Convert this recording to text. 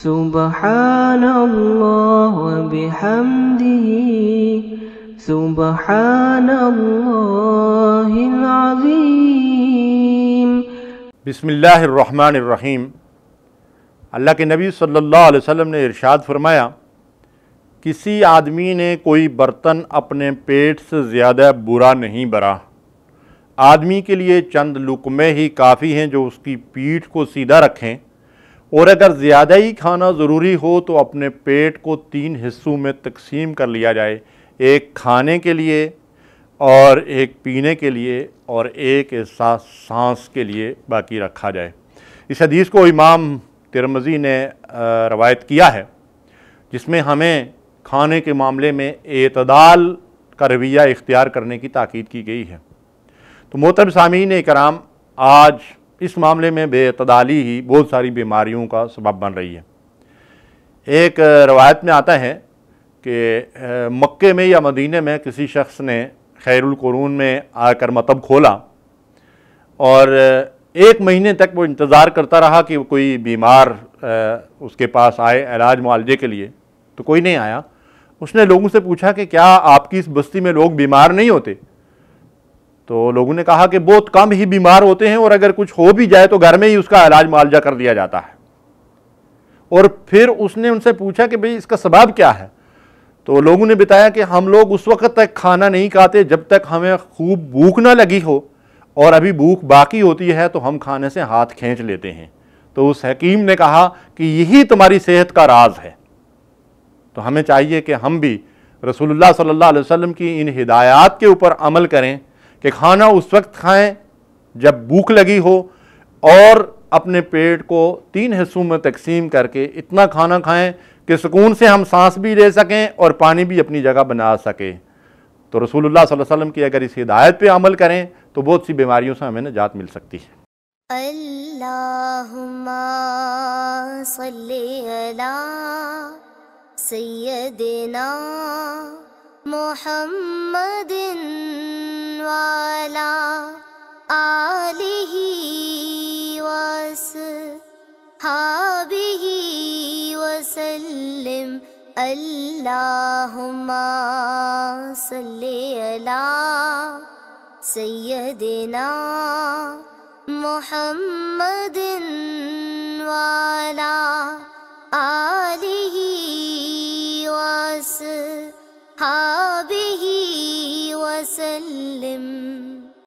سبحان اللہ وبحمدہ سبحان اللہ العظیم۔ بسم اللہ الرحمن الرحیم۔ اللہ کے نبی صلی اللہ علیہ وسلم نے ارشاد فرمایا، کسی آدمی نے کوئی برتن اپنے پیٹ سے زیادہ برا نہیں بھرا۔ آدمی کے لیے چند لقمے ہی کافی ہیں جو اس کی پیٹھ کو سیدھا رکھیں، اور اگر زیادہ ہی کھانا ضروری ہو تو اپنے پیٹ کو 3 حصوں میں تقسیم کر لیا جائے، ایک کھانے کے لیے اور ایک پینے کے لیے اور ایک حصہ سانس کے لیے باقی رکھا جائے۔ اس حدیث کو امام ترمذی نے روایت کیا ہے، جس میں ہمیں کھانے کے معاملے میں اعتدال کا رویہ اختیار کرنے کی تاکید کی گئی ہے۔ تو محترم سامعین کرام، آج اس معاملے میں بے اعتدالی ہی بہت ساری بیماریوں کا سبب بن رہی ہے۔ ایک روایت میں آتا ہے کہ مکے میں یا مدینے میں کسی شخص نے خیر القرون میں آ کر مطب کھولا، اور 1 مہینے تک وہ انتظار کرتا رہا کہ کوئی بیمار اس کے پاس آئے علاج معالجے کے لیے، تو کوئی نہیں آیا۔ اس نے لوگوں سے پوچھا کہ کیا آپ کی اس بستی میں لوگ بیمار نہیں ہوتے؟ تو لوگوں نے کہا کہ بہت کم ہی بیمار ہوتے ہیں، اور اگر کچھ ہو بھی جائے تو گھر میں ہی اس کا علاج معالجہ کر دیا جاتا ہے۔ اور پھر اس نے ان سے پوچھا کہ بھئی اس کا سبب کیا ہے؟ تو لوگوں نے بتایا کہ ہم لوگ اس وقت تک کھانا نہیں کھاتے جب تک ہمیں خوب بھوک نہ لگی ہو، اور ابھی بھوک باقی ہوتی ہے تو ہم کھانے سے ہاتھ کھینچ لیتے ہیں۔ تو اس حکیم نے کہا کہ یہی تمہاری صحت کا راز ہے۔ تو ہمیں چاہیے کہ ہم بھی رسول اللہ صلی اللہ علیہ وسلم کی ان ہدایات کے اوپر عمل کریں کہ کھانا اس وقت کھائیں جب بھوک لگی ہو، اور اپنے پیٹ کو 3 حصوں میں تقسیم کر کے اتنا کھانا کھائیں کہ سکون سے ہم سانس بھی لے سکیں اور پانی بھی اپنی جگہ بنا سکیں۔ تو رسول اللہ صلی اللہ علیہ وسلم کی اگر اس ہدایت پہ عمل کریں تو بہت سی بیماریوں سے ہمیں نجات مل سکتی ہے۔ اللہم صلی علی سیدنا محمد وعلی آلہ وصحبہ وسلم۔ اللہم صلی علی سیدنا محمد وعلی آلہ وصحبہ وسلم۔